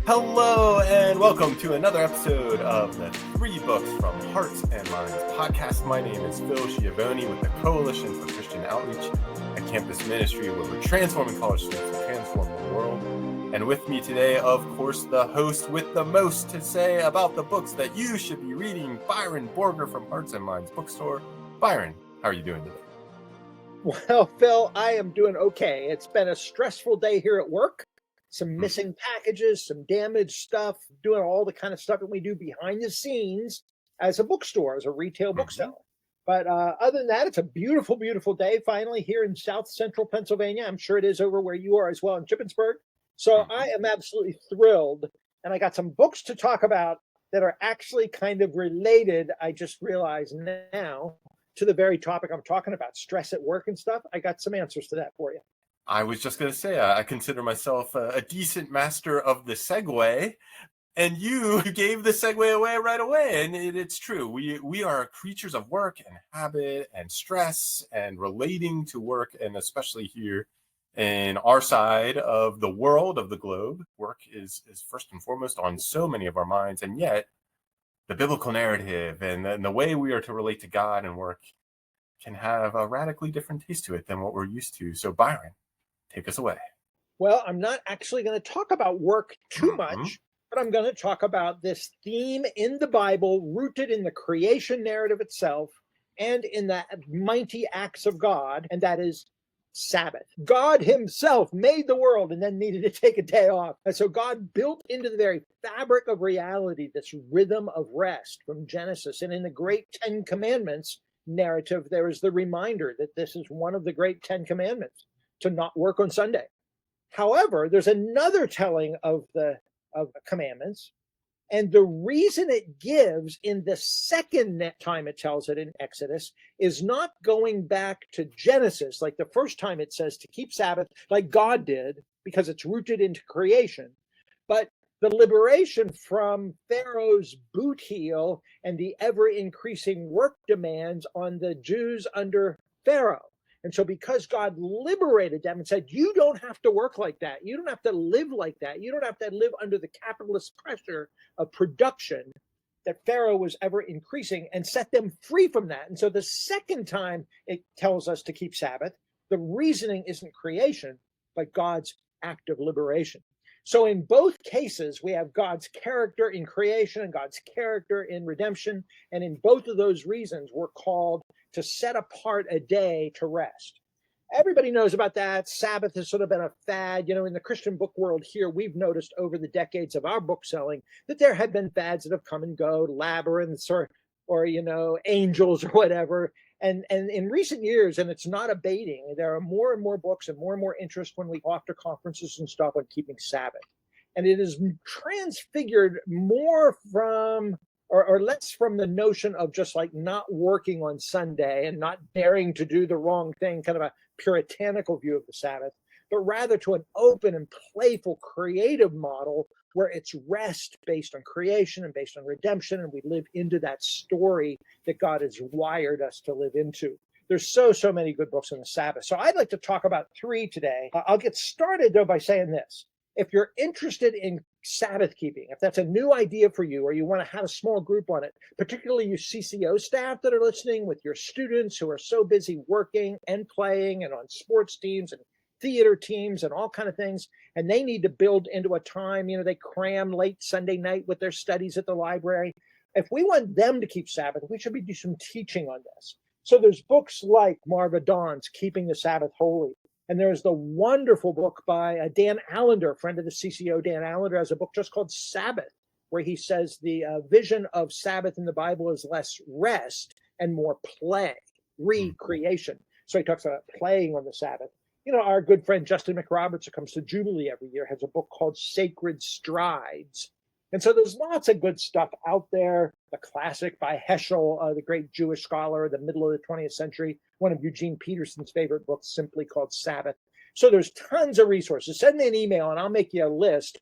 Hello and welcome to another episode of the Three Books from Hearts and Minds podcast. My name is Phil Schiavone with the Coalition for Christian Outreach, a campus ministry where we're transforming college students to transform the world. And with me today, of course, the host with the most to say about the books that you should be reading, Byron Borger from Hearts and Minds Bookstore. Byron, how are you doing today? Well, Phil, I am doing okay. It's been a stressful day here at work. Some missing packages, some damaged stuff, doing all the kind of stuff that we do behind the scenes as a bookstore, as a retail bookseller. But other than that, it's a beautiful, beautiful day finally here in South Central Pennsylvania. I'm sure it is over where you are as well in Shippensburg. So I am absolutely thrilled. And I got some books to talk about that are actually kind of related, I just realized now, to the very topic I'm talking about, stress at work and stuff. I got some answers to that for you. I was just going to say, I consider myself a decent master of the segue, and you gave the segue away right away, and it's true. We are creatures of work and habit and stress and relating to work, and especially here in our side of the world, of the globe, work is first and foremost on so many of our minds, and yet the biblical narrative and the way we are to relate to God and work can have a radically different taste to it than what we're used to. So Byron, take us away. Well, I'm not actually going to talk about work too much, but I'm going to talk about this theme in the Bible rooted in the creation narrative itself and in the mighty acts of God, and that is Sabbath. God himself made the world and then needed to take a day off. And so God built into the very fabric of reality this rhythm of rest from Genesis. And in the great 10 Commandments narrative, there is the reminder that this is one of the great 10 Commandments, to not work on Sunday. However, there's another telling of the commandments, and the reason it gives in the second time it tells it in Exodus is not going back to Genesis, like the first time it says to keep Sabbath, like God did, because it's rooted into creation, but the liberation from Pharaoh's boot heel and the ever-increasing work demands on the Jews under Pharaoh. And so because God liberated them and said, you don't have to work like that. You don't have to live like that. You don't have to live under the capitalist pressure of production that Pharaoh was ever increasing, and set them free from that. And so the second time it tells us to keep Sabbath, the reasoning isn't creation, but God's act of liberation. So in both cases, we have God's character in creation and God's character in redemption. And in both of those reasons, we're called to set apart a day to rest. Everybody knows about that. Sabbath has sort of been a fad. You know, in the Christian book world here, we've noticed over the decades of our book selling that there have been fads that have come and go, labyrinths or you know, angels or whatever. And in recent years, and it's not abating, there are more and more books and more interest when we go after conferences and stuff on keeping Sabbath. And it is transfigured more from or less from the notion of just like not working on Sunday and not daring to do the wrong thing, kind of a puritanical view of the Sabbath, but rather to an open and playful, creative model where it's rest based on creation and based on redemption, and we live into that story that God has wired us to live into. There's so many good books on the Sabbath. So I'd like to talk about three today. I'll get started, though, by saying this. If you're interested in Sabbath keeping, if that's a new idea for you, or you want to have a small group on it, particularly you CCO staff that are listening with your students who are so busy working and playing and on sports teams and theater teams and all kind of things, and they need to build into a time, you know, they cram late Sunday night with their studies at the library. If we want them to keep Sabbath, we should be doing some teaching on this. So there's books like Marva Dawn's Keeping the Sabbath Holy. And there's the wonderful book by Dan Allender, a friend of the CCO. Dan Allender has a book just called Sabbath, where he says the vision of Sabbath in the Bible is less rest and more play, recreation. So he talks about playing on the Sabbath. You know, our good friend Justin McRoberts, who comes to Jubilee every year, has a book called Sacred Strides. And so there's lots of good stuff out there. The classic by Heschel, the great Jewish scholar of the middle of the 20th century, one of Eugene Peterson's favorite books, simply called Sabbath. So there's tons of resources. Send me an email and I'll make you a list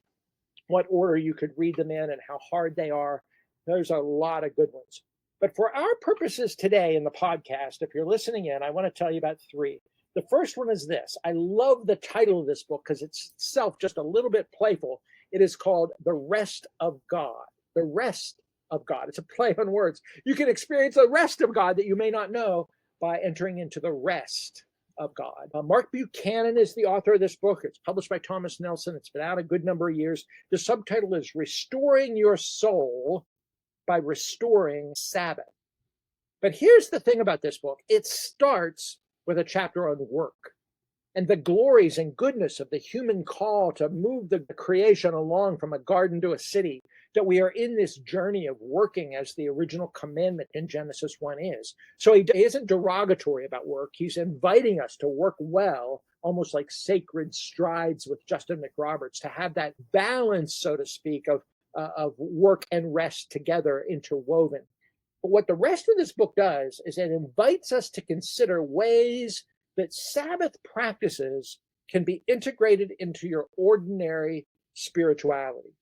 what order you could read them in and how hard they are. There's a lot of good ones. But for our purposes today in the podcast, if you're listening in, I want to tell you about three. The first one is this. I love the title of this book because it's itself just a little bit playful. It is called The Rest of God. The Rest of God. It's a play on words. You can experience the rest of God that you may not know by entering into the rest of God. Mark Buchanan is the author of this book. It's published by Thomas Nelson. It's been out a good number of years. The subtitle is Restoring Your Soul by Restoring Sabbath. But here's the thing about this book. It starts with a chapter on work and the glories and goodness of the human call to move the creation along from a garden to a city, that we are in this journey of working as the original commandment in Genesis 1 is. So he isn't derogatory about work. He's inviting us to work well, almost like Sacred Strides with Justin McRoberts, to have that balance, so to speak, of work and rest together interwoven. But what the rest of this book does is it invites us to consider ways that Sabbath practices can be integrated into your ordinary spirituality,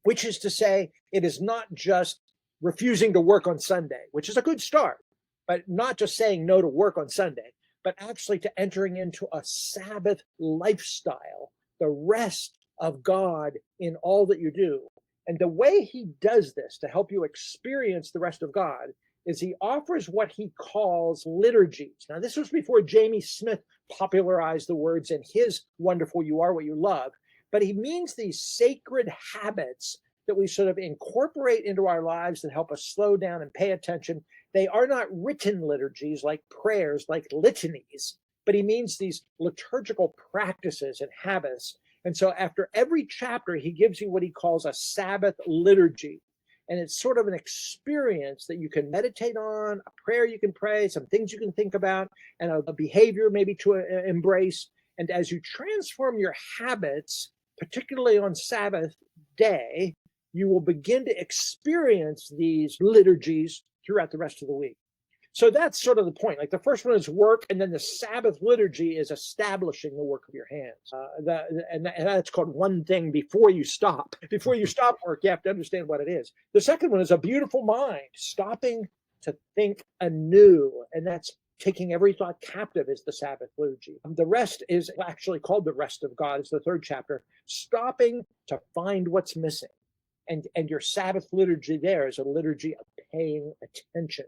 which is to say, it is not just refusing to work on Sunday, which is a good start, but not just saying no to work on Sunday, but actually to entering into a Sabbath lifestyle, the rest of God in all that you do. And the way he does this to help you experience the rest of God is he offers what he calls liturgies. Now, this was before Jamie Smith popularized the words in his wonderful You Are What You Love, but he means these sacred habits that we sort of incorporate into our lives that help us slow down and pay attention. They are not written liturgies like prayers, like litanies, but he means these liturgical practices and habits. And so after every chapter, he gives you what he calls a Sabbath liturgy. And it's sort of an experience that you can meditate on, a prayer you can pray, some things you can think about, and a behavior maybe to embrace. And as you transform your habits, particularly on Sabbath day, you will begin to experience these liturgies throughout the rest of the week. So that's sort of the point. Like the first one is work, and then the Sabbath liturgy is establishing the work of your hands. And that's called one thing before you stop. Before you stop work, you have to understand what it is. The second one is a beautiful mind, stopping to think anew, and that's taking every thought captive is the Sabbath liturgy. The rest is actually called the rest of God. It's the third chapter, stopping to find what's missing. And your Sabbath liturgy there is a liturgy of paying attention.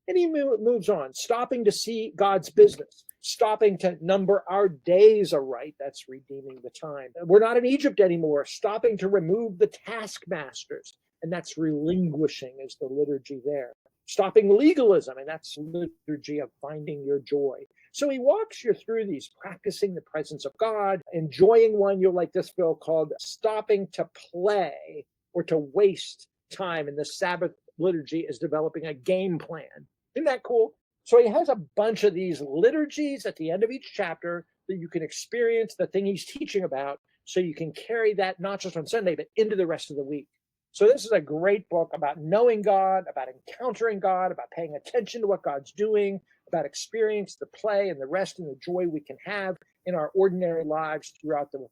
And he moves on, stopping to see God's business, stopping to number our days aright. That's redeeming the time. We're not in Egypt anymore, stopping to remove the taskmasters. And that's relinquishing is the liturgy there. Stopping legalism, and that's liturgy of finding your joy. So he walks you through these, practicing the presence of God, enjoying one, you'll like this, Phil, called stopping to play or to waste time. And the Sabbath liturgy is developing a game plan. Isn't that cool? So he has a bunch of these liturgies at the end of each chapter that you can experience the thing he's teaching about, so you can carry that not just on Sunday, but into the rest of the week. So this is a great book about knowing God, about encountering God, about paying attention to what God's doing, about experience the play and the rest and the joy we can have in our ordinary lives throughout the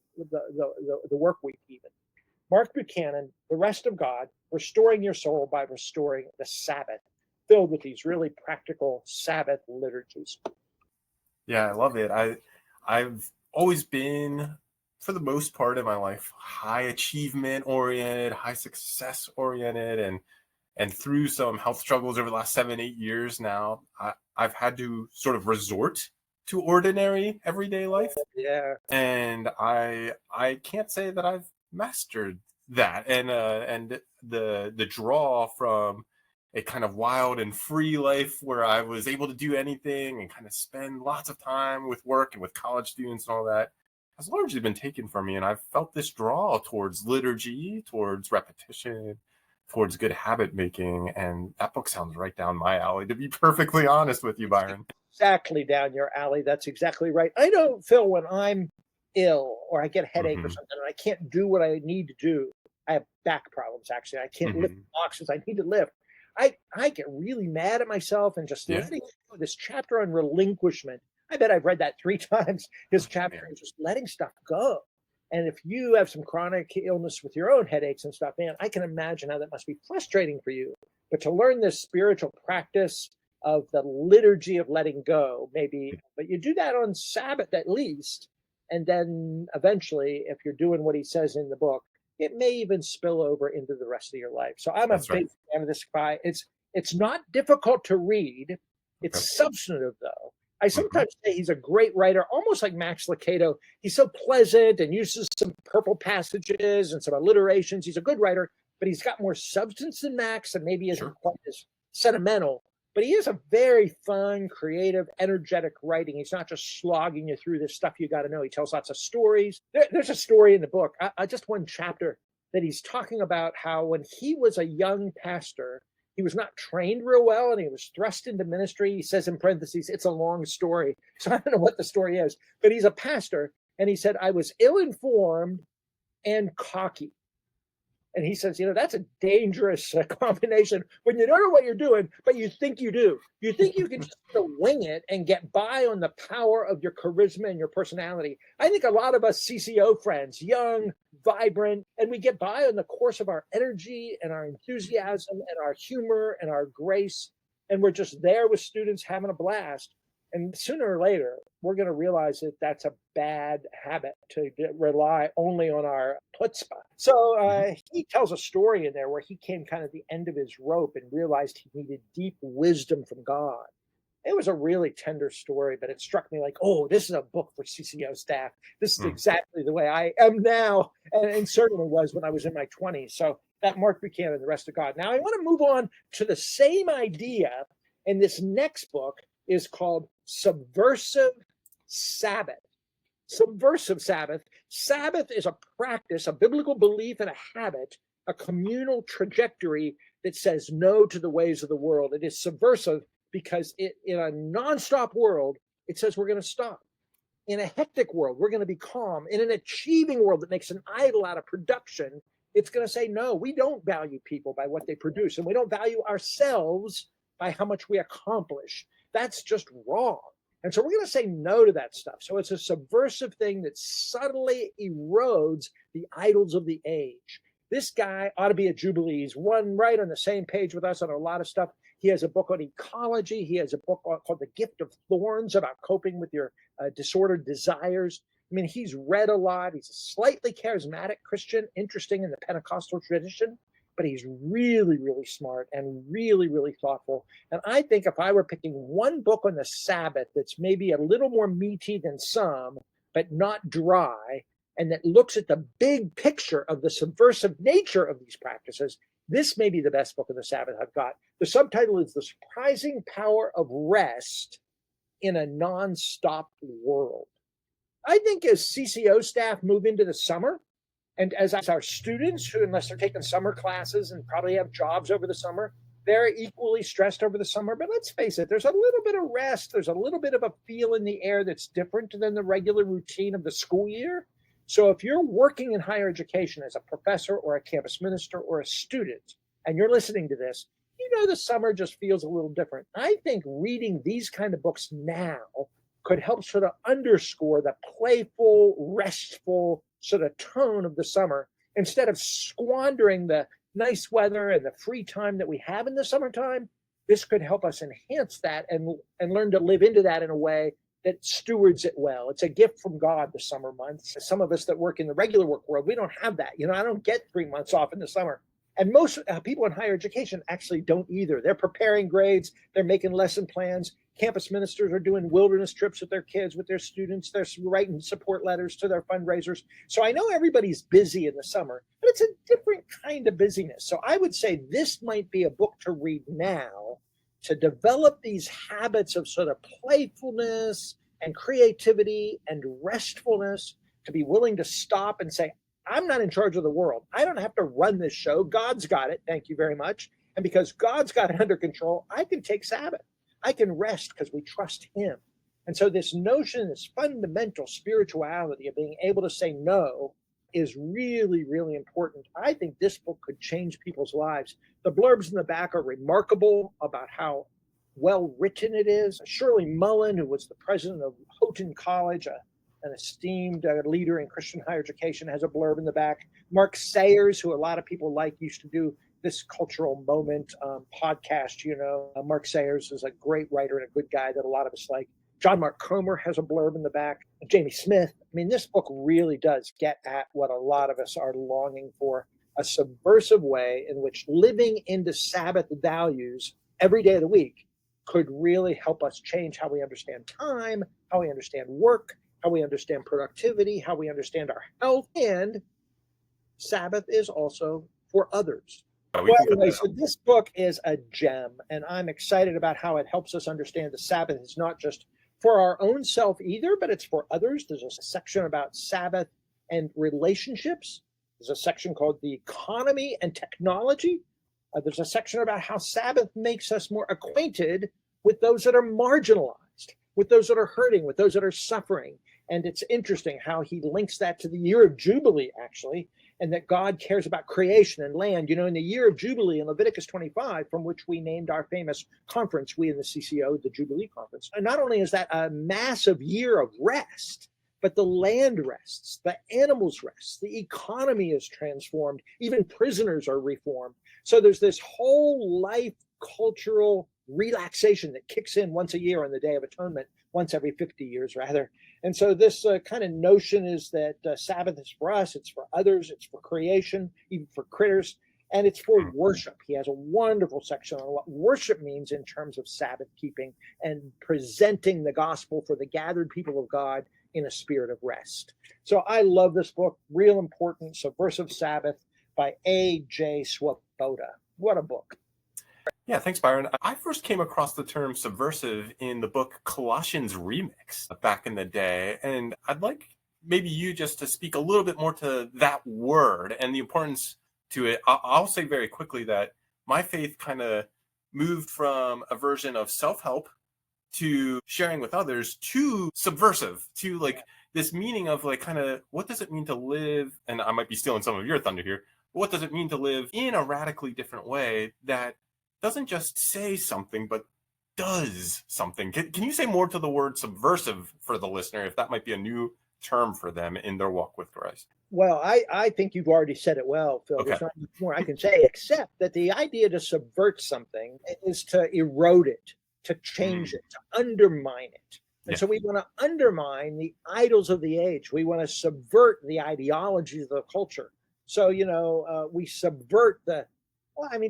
work week even. Mark Buchanan, The Rest of God, Restoring Your Soul by Restoring the Sabbath, filled with these really practical Sabbath liturgies. Yeah, I love it. I've always been, for the most part in my life, high achievement oriented, high success oriented, and through some health struggles over the last 7-8 years now, I've had to sort of resort to ordinary everyday life. Yeah. And I can't say that I've mastered that. And the draw from a kind of wild and free life where I was able to do anything and kind of spend lots of time with work and with college students and all that has largely been taken from me. And I've felt this draw towards liturgy, towards repetition, towards good habit making. And that book sounds right down my alley, to be perfectly honest with you, Byron. Exactly down your alley. That's exactly right. I know, Phil, when I'm ill or I get a headache or something and I can't do what I need to do, I have back problems, actually. I can't lift boxes I need to lift. I get really mad at myself and just letting go. This chapter on relinquishment. I bet I've read that 3 times. His chapter is just letting stuff go. And if you have some chronic illness with your own headaches and stuff, man, I can imagine how that must be frustrating for you. But to learn this spiritual practice of the liturgy of letting go, maybe, but you do that on Sabbath at least. And then eventually, if you're doing what he says in the book, it may even spill over into the rest of your life. So I'm a That's big right. fan of this guy. It's not difficult to read. Okay. It's substantive, though. I Mhm. sometimes say he's a great writer, almost like Max Lucado. He's so pleasant and uses some purple passages and some alliterations. He's a good writer, but he's got more substance than Max and maybe isn't Sure. quite as sentimental. But he is a very fun, creative, energetic writing. He's not just slogging you through this stuff you got to know. He tells lots of stories. There's a story in the book, just one chapter, that he's talking about how when he was a young pastor, he was not trained real well and he was thrust into ministry. He says in parentheses, it's a long story. So I don't know what the story is, but he's a pastor. And he said, I was ill-informed and cocky. And he says, that's a dangerous combination when you don't know what you're doing, but you think you do. You think you can just sort of wing it and get by on the power of your charisma and your personality. I think a lot of us CCO friends, young, vibrant, and we get by on the course of our energy and our enthusiasm and our humor and our grace. And we're just there with students having a blast. And sooner or later, we're going to realize that that's a bad habit to rely only on our chutzpah. So he tells a story in there where he came kind of the end of his rope and realized he needed deep wisdom from God. It was a really tender story, but it struck me like, oh, this is a book for CCO staff. This is exactly the way I am now, and certainly was when I was in my 20s. So that Mark Buchanan, The Rest of God. Now I want to move on to the same idea, and this next book is called Subversive Sabbath. Subversive Sabbath. Sabbath is a practice, a biblical belief and a habit, a communal trajectory that says no to the ways of the world. It is subversive because in a nonstop world, it says we're going to stop. In a hectic world, we're going to be calm. In an achieving world that makes an idol out of production, it's going to say, no, we don't value people by what they produce, and we don't value ourselves by how much we accomplish. That's just wrong. And so we're going to say no to that stuff. So it's a subversive thing that subtly erodes the idols of the age. This guy ought to be at Jubilees, one right on the same page with us on a lot of stuff. He has a book on ecology. He has a book called The Gift of Thorns about coping with your disordered desires. I mean, he's read a lot. He's a slightly charismatic Christian, interesting in the Pentecostal tradition, but he's really, really smart and really, really thoughtful. And I think if I were picking one book on the Sabbath that's maybe a little more meaty than some, but not dry, and that looks at the big picture of the subversive nature of these practices, this may be the best book on the Sabbath I've got. The subtitle is The Surprising Power of Rest in a Non-Stop World. I think as CCO staff move into the summer, and as our students, who, unless they're taking summer classes and probably have jobs over the summer, they're equally stressed over the summer. But let's face it, there's a little bit of rest. There's a little bit of a feel in the air that's different than the regular routine of the school year. So if you're working in higher education as a professor or a campus minister or a student, and you're listening to this, the summer just feels a little different. I think reading these kind of books now could help sort of underscore the playful, restful sort of tone of the summer, instead of squandering the nice weather and the free time that we have in the summertime. This could help us enhance that and learn to live into that in a way that stewards it well. It's a gift from God, the summer months. Some of us that work in the regular work world, we don't have that. I don't get 3 months off in the summer. And most people in higher education actually don't either. They're preparing grades. They're making lesson plans. Campus ministers are doing wilderness trips with their kids, with their students. They're writing support letters to their fundraisers. So I know everybody's busy in the summer, but it's a different kind of busyness. So I would say this might be a book to read now to develop these habits of sort of playfulness and creativity and restfulness, to be willing to stop and say, I'm not in charge of the world. I don't have to run this show. God's got it. Thank you very much. And because God's got it under control, I can take Sabbath. I can rest because we trust him. And so this notion, this fundamental spirituality of being able to say no is really, really important. I think this book could change people's lives. The blurbs in the back are remarkable about how well written it is. Shirley Mullen, who was the president of Houghton College, an esteemed leader in Christian higher education, has a blurb in the back. Mark Sayers, who a lot of people like, used to do This Cultural Moment podcast. Mark Sayers is a great writer and a good guy that a lot of us like. John Mark Comer has a blurb in the back. Jamie Smith. I mean, this book really does get at what a lot of us are longing for, a subversive way in which living into Sabbath values every day of the week could really help us change how we understand time, how we understand work, how we understand productivity, how we understand our health. And Sabbath is also for others. So this book is a gem, and I'm excited about how it helps us understand the Sabbath is not just for our own self either, but it's for others. There's a section about Sabbath and relationships. There's a section called the economy and technology. There's a section about how Sabbath makes us more acquainted with those that are marginalized, with those that are hurting, with those that are suffering. And it's interesting how he links that to the year of Jubilee, actually, and that God cares about creation and land. In the year of Jubilee in Leviticus 25, from which we named our famous conference, we in the CCO, the Jubilee Conference. And not only is that a massive year of rest, but the land rests, the animals rest, the economy is transformed, even prisoners are reformed. So there's this whole life cultural relaxation that kicks in once a year on the Day of Atonement, once every 50 years rather. And so this kind of notion is that Sabbath is for us, it's for others, it's for creation, even for critters, and it's for worship. He has a wonderful section on what worship means in terms of Sabbath keeping and presenting the gospel for the gathered people of God in a spirit of rest. So I love this book, real important, Subversive Sabbath by A.J. Swoboda. What a book. Yeah, thanks, Byron. I first came across the term subversive in the book Colossians Remix back in the day, and I'd like maybe you just to speak a little bit more to that word and the importance to it. I'll say very quickly that my faith kind of moved from a version of self-help to sharing with others to subversive, to like this meaning of like kind of what does it mean to live, and I might be stealing some of your thunder here, but what does it mean to live in a radically different way that doesn't just say something, but does something. Can you say more to the word subversive for the listener, if that might be a new term for them in their walk with Christ? Well, I think you've already said it well, Phil. Okay. There's not much more I can say, except that the idea to subvert something is to erode it, to change it, to undermine it. And so we want to undermine the idols of the age. We want to subvert the ideologies of the culture. So, we subvert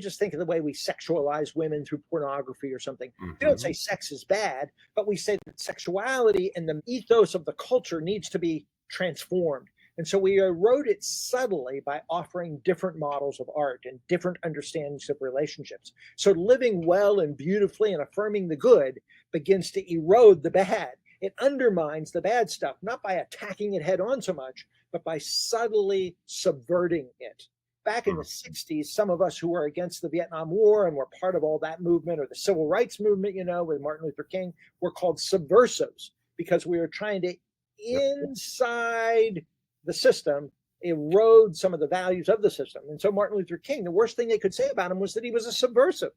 just think of the way we sexualize women through pornography or something. We don't say sex is bad, but we say that sexuality and the ethos of the culture needs to be transformed. And so we erode it subtly by offering different models of art and different understandings of relationships. So living well and beautifully and affirming the good begins to erode the bad. It undermines the bad stuff, not by attacking it head on so much, but by subtly subverting it. Back in the 60s, some of us who were against the Vietnam War and were part of all that movement, or the civil rights movement, with Martin Luther King, were called subversives because we were trying to, inside the system, erode some of the values of the system. And so Martin Luther King, the worst thing they could say about him was that he was a subversive.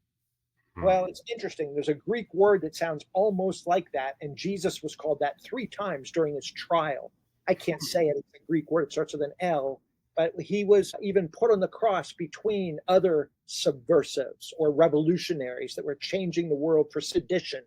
Well, it's interesting. There's a Greek word that sounds almost like that, and Jesus was called that 3 times during his trial. I can't say it. It's a Greek word. It starts with an L. But he was even put on the cross between other subversives or revolutionaries that were changing the world for sedition.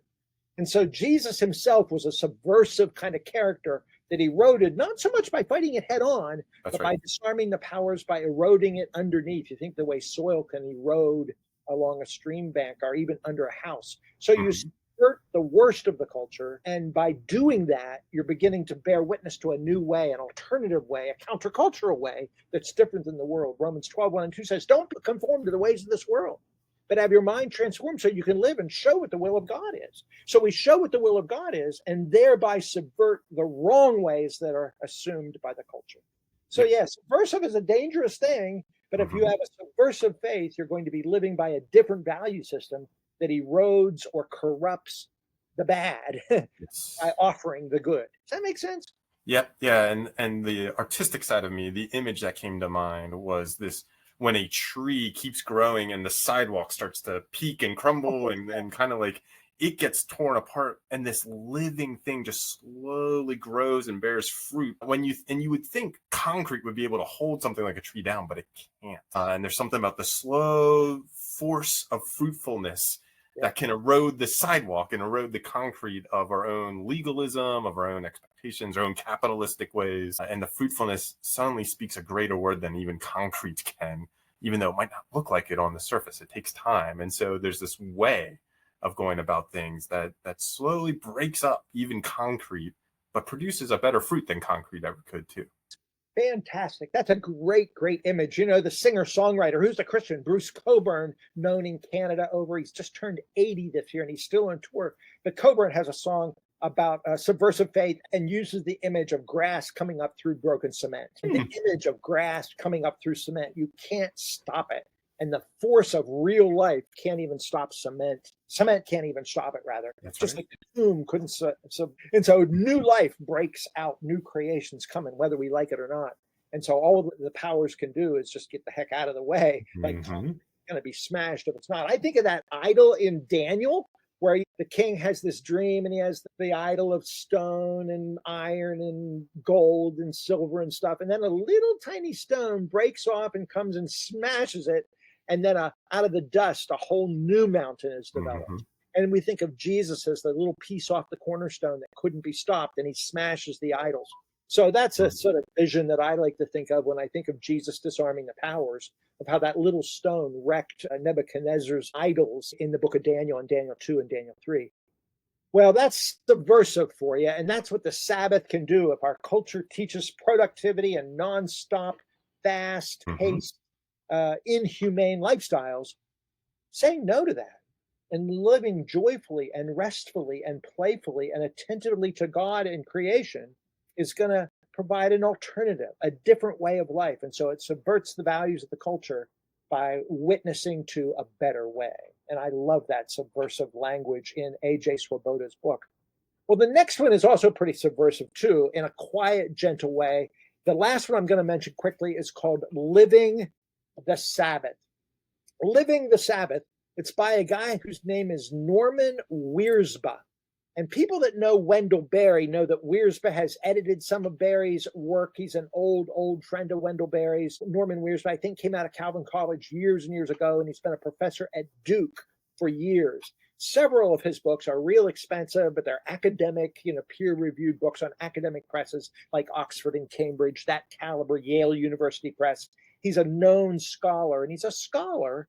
And so Jesus himself was a subversive kind of character that eroded, not so much by fighting it head on, but by disarming the powers, by eroding it underneath. You think the way soil can erode along a stream bank or even under a house. So you subvert the worst of the culture, and by doing that, you're beginning to bear witness to a new way, an alternative way, a countercultural way that's different than the world. Romans 12:1-2 says, don't conform to the ways of this world, but have your mind transformed so you can live and show what the will of God is. So we show what the will of God is and thereby subvert the wrong ways that are assumed by the culture. So yes, subversive is a dangerous thing, but if you have a subversive faith, you're going to be living by a different value system that erodes or corrupts the bad by offering the good. Does that make sense? Yep. Yeah. And the artistic side of me, the image that came to mind was this, when a tree keeps growing and the sidewalk starts to peak and crumble and kind of like it gets torn apart, and this living thing just slowly grows and bears fruit. You would think concrete would be able to hold something like a tree down, but it can't. And there's something about the slow force of fruitfulness that can erode the sidewalk and erode the concrete of our own legalism, of our own expectations, our own capitalistic ways. And the fruitfulness suddenly speaks a greater word than even concrete can, even though it might not look like it on the surface. It takes time. And so there's this way of going about things that slowly breaks up even concrete, but produces a better fruit than concrete ever could too. Fantastic. That's a great, great image. You know, the singer-songwriter, who's a Christian, Bruce Cockburn, known in Canada he's just turned 80 this year and he's still on tour. But Cockburn has a song about subversive faith and uses the image of grass coming up through broken cement. The image of grass coming up through cement, you can't stop it. And the force of real life can't even stop cement. Cement can't even stop it, rather. That's just right. like the tomb couldn't. And so new life breaks out, new creations coming, whether we like it or not. And so all the powers can do is just get the heck out of the way. Like, it's going to be smashed if it's not. I think of that idol in Daniel, where the king has this dream and he has the idol of stone and iron and gold and silver and stuff. And then a little tiny stone breaks off and comes and smashes it. And then out of the dust, a whole new mountain is developed. And we think of Jesus as the little piece off the cornerstone that couldn't be stopped, and he smashes the idols. So that's a sort of vision that I like to think of when I think of Jesus disarming the powers, of how that little stone wrecked Nebuchadnezzar's idols in the book of Daniel, and Daniel 2 and Daniel 3. Well, that's subversive for you, and that's what the Sabbath can do. If our culture teaches productivity and nonstop, fast-paced, inhumane lifestyles, saying no to that and living joyfully and restfully and playfully and attentively to God and creation is going to provide an alternative, a different way of life. And so it subverts the values of the culture by witnessing to a better way. And I love that subversive language in A.J. Swoboda's book. Well, the next one is also pretty subversive too, in a quiet, gentle way. The last one I'm going to mention quickly is called Living the Sabbath. Living the Sabbath. It's by a guy whose name is Norman Wirzba. And people that know Wendell Berry know that Wirzba has edited some of Berry's work. He's an old friend of Wendell Berry's. Norman Wirzba, I think, came out of Calvin College years and years ago, and he's been a professor at Duke for years. Several of his books are real expensive, but they're academic, peer-reviewed books on academic presses like Oxford and Cambridge, that caliber, Yale University Press. He's a known scholar, and he's a scholar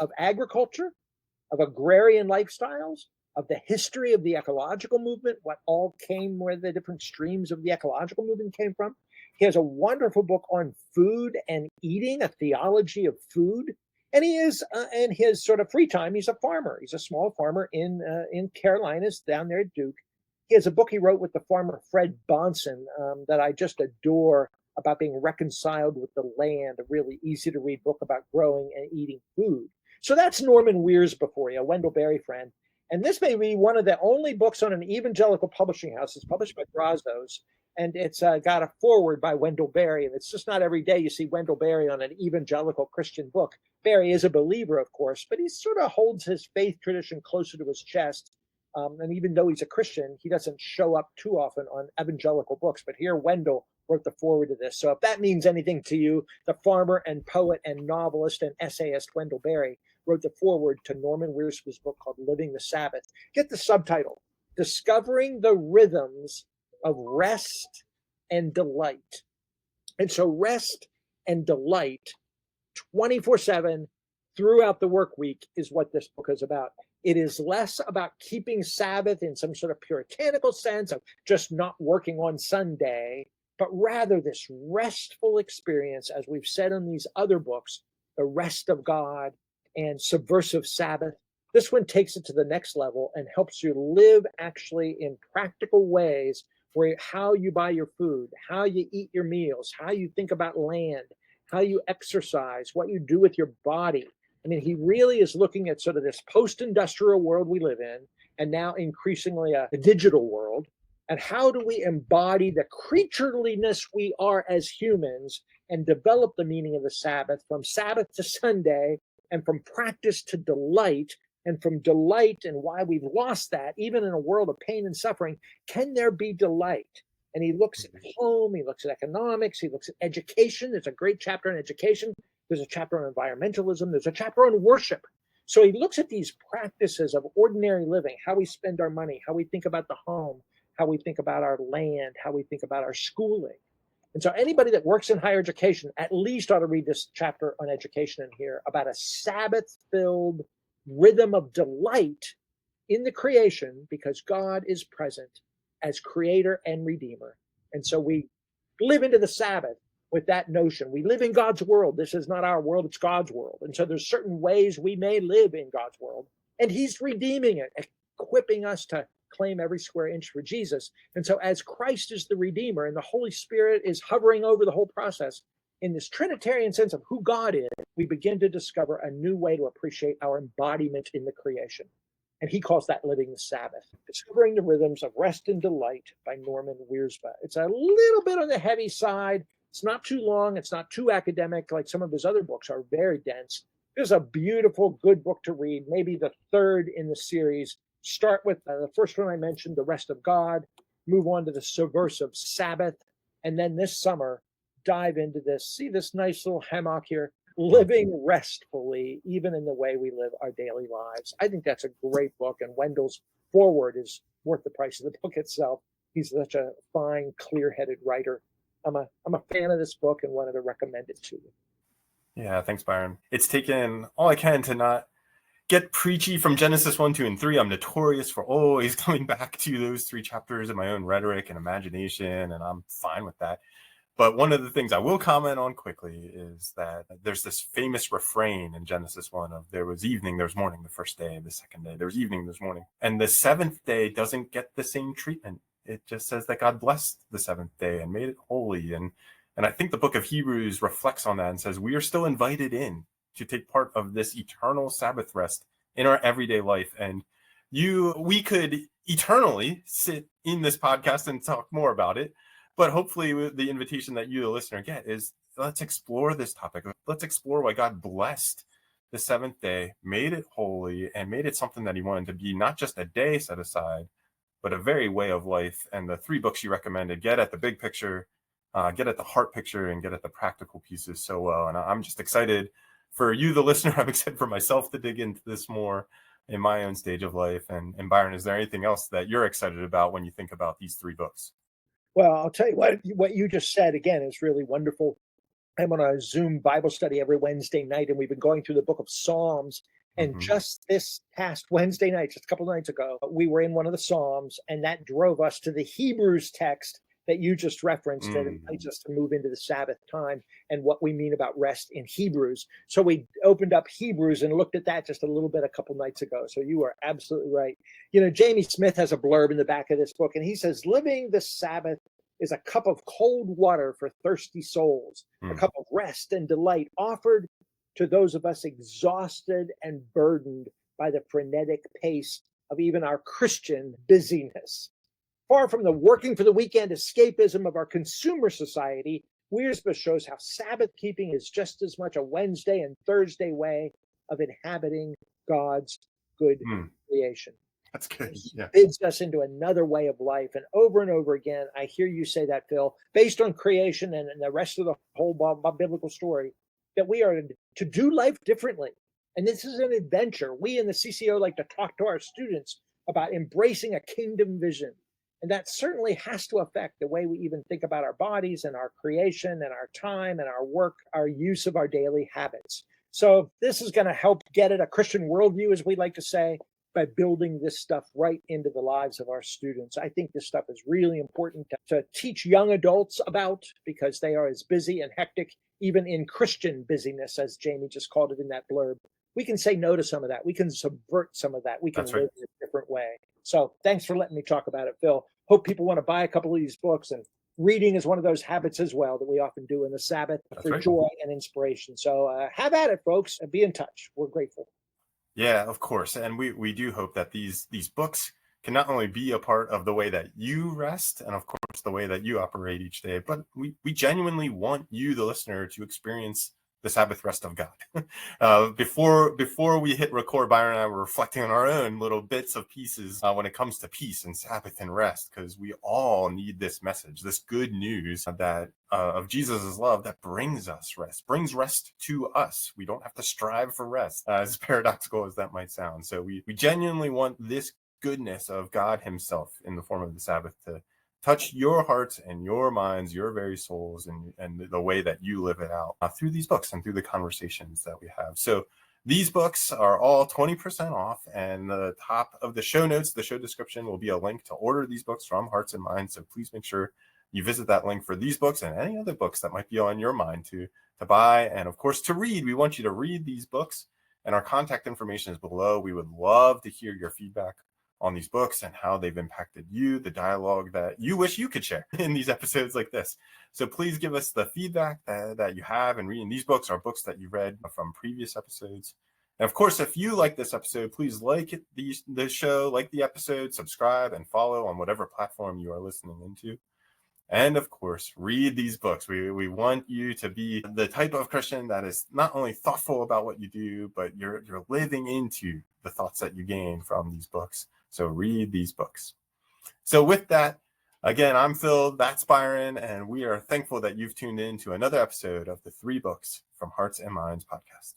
of agriculture, of agrarian lifestyles, of the history of the ecological movement, what all came, where the different streams of the ecological movement came from. He has a wonderful book on food and eating, a theology of food. And he is, in his sort of free time, he's a farmer. He's a small farmer in Carolinas, down there at Duke. He has a book he wrote with the farmer Fred Bonson that I just adore, about being reconciled with the land, a really easy to read book about growing and eating food. So that's Norman Wirzba for you, a Wendell Berry friend. And this may be one of the only books on an evangelical publishing house. It's published by Brazos, and it's got a foreword by Wendell Berry. And it's just not every day you see Wendell Berry on an evangelical Christian book. Berry is a believer, of course, but he sort of holds his faith tradition closer to his chest. And even though he's a Christian, he doesn't show up too often on evangelical books. But here, Wendell wrote the foreword to this. So if that means anything to you, the farmer and poet and novelist and essayist Wendell Berry wrote the foreword to Norman Wirzba's book called Living the Sabbath. Get the subtitle, Discovering the Rhythms of Rest and Delight. And so rest and delight 24/7 throughout the work week is what this book is about. It is less about keeping Sabbath in some sort of puritanical sense of just not working on Sunday, but rather this restful experience, as we've said in these other books, the rest of God and subversive Sabbath. This one takes it to the next level and helps you live actually in practical ways, where how you buy your food, how you eat your meals, how you think about land, how you exercise, what you do with your body. I mean, he really is looking at sort of this post-industrial world we live in, and now increasingly a digital world. And how do we embody the creatureliness we are as humans and develop the meaning of the Sabbath, from Sabbath to Sunday, and from practice to delight, and from delight and why we've lost that, even in a world of pain and suffering, can there be delight? And he looks at home, he looks at economics, he looks at education. There's a great chapter on education. There's a chapter on environmentalism. There's a chapter on worship. So he looks at these practices of ordinary living, how we spend our money, how we think about the home, how we think about our land, how we think about our schooling. And so anybody that works in higher education at least ought to read this chapter on education in here about a Sabbath-filled rhythm of delight in the creation, because God is present as creator and redeemer. And so we live into the Sabbath with that notion. We live in God's world. This is not our world, it's God's world. And so there's certain ways we may live in God's world, and he's redeeming it, equipping us to claim every square inch for Jesus. And so as Christ is the redeemer and the Holy Spirit is hovering over the whole process, in this Trinitarian sense of who God is, we begin to discover a new way to appreciate our embodiment in the creation. And he calls that living the Sabbath. Discovering the Rhythms of Rest and Delight by Norman Wirzba. It's a little bit on the heavy side. It's not too long. It's not too academic like some of his other books are very dense. This is a beautiful, good book to read, maybe the third in the series. Start with the first one I mentioned, The Rest of God, move on to the Subversive Sabbath, and then this summer, dive into this. See this nice little hammock here, living restfully, even in the way we live our daily lives. I think that's a great book, and Wendell's foreword is worth the price of the book itself. He's such a fine, clear-headed writer. I'm a fan of this book and wanted to recommend it to you. Yeah, thanks, Byron. It's taken all I can to not get preachy from Genesis 1, 2, and 3. I'm notorious for always coming back to those 3 chapters in my own rhetoric and imagination, and I'm fine with that. But one of the things I will comment on quickly is that there's this famous refrain in Genesis 1 of there was evening, there was morning the first day, the second day, there was evening, there's morning. And the 7th day doesn't get the same treatment. It just says that God blessed the 7th day and made it holy. And I think the book of Hebrews reflects on that and says we are still invited in to take part of this eternal Sabbath rest in our everyday life. And we could eternally sit in this podcast and talk more about it. But hopefully the invitation that you, the listener, get is let's explore this topic. Let's explore why God blessed the 7th day, made it holy, and made it something that he wanted to be not just a day set aside, but a very way of life. And the 3 books you recommended get at the big picture, get at the heart picture, and get at the practical pieces so well. And I'm just excited for you, the listener. I'm excited for myself to dig into this more in my own stage of life. And Byron, is there anything else that you're excited about when you think about these 3 books? Well, I'll tell you what you just said again is really wonderful. I'm on a Zoom Bible study every Wednesday night, and we've been going through the book of Psalms. And just this past Wednesday night, just a couple of nights ago, we were in one of the Psalms, and that drove us to the Hebrews text that you just referenced that invites us to move into the Sabbath time and what we mean about rest in Hebrews. So we opened up Hebrews and looked at that just a little bit a couple nights ago. So you are absolutely right. You know, Jamie Smith has a blurb in the back of this book, and he says, living the Sabbath is a cup of cold water for thirsty souls, a cup of rest and delight offered to those of us exhausted and burdened by the frenetic pace of even our Christian busyness. Far from the working for the weekend escapism of our consumer society, Wirzba shows how Sabbath keeping is just as much a Wednesday and Thursday way of inhabiting God's good creation. That's good. Yeah. Bids us into another way of life. And over again, I hear you say that, Phil, based on creation and the rest of the whole biblical story, that we are to do life differently. And this is an adventure. We in the CCO like to talk to our students about embracing a kingdom vision. And that certainly has to affect the way we even think about our bodies and our creation and our time and our work, our use of our daily habits. So this is going to help get at a Christian worldview, as we like to say, by building this stuff right into the lives of our students. I think this stuff is really important to teach young adults about, because they are as busy and hectic, even in Christian busyness, as Jamie just called it in that blurb. We can say no to some of that. We can subvert some of that. We can live in a different way. So thanks for letting me talk about it, Phil. Hope people want to buy a couple of these books. And reading is one of those habits as well that we often do in the Sabbath for joy and inspiration. So have at it, folks, and be in touch. We're grateful. Yeah, of course. And we do hope that these books can not only be a part of the way that you rest and, of course, the way that you operate each day, but we genuinely want you, the listener, to experience the Sabbath rest of God. Before we hit record, Byron and I were reflecting on our own little bits of pieces when it comes to peace and Sabbath and rest, because we all need this message, this good news that of Jesus' love that brings us rest, brings rest to us. We don't have to strive for rest, as paradoxical as that might sound. So we genuinely want this goodness of God himself in the form of the Sabbath to touch your hearts and your minds, your very souls, and the way that you live it out through these books and through the conversations that we have. So these books are all 20% off, and the top of the show notes, the show description, will be a link to order these books from Hearts and Minds. So please make sure you visit that link for these books and any other books that might be on your mind to buy, and of course to read. We want you to read these books, and our contact information is below. We would love to hear your feedback on these books and how they've impacted you, the dialogue that you wish you could share in these episodes like this. So please give us the feedback that you have in reading these books, or books that you read from previous episodes. And of course, if you like this episode, please like the show, like the episode, subscribe, and follow on whatever platform you are listening into. And of course, read these books. We want you to be the type of Christian that is not only thoughtful about what you do, but you're living into the thoughts that you gain from these books. So read these books. So with that, again, I'm Phil, that's Byron, and we are thankful that you've tuned in to another episode of the 3 Books from Hearts and Minds podcast.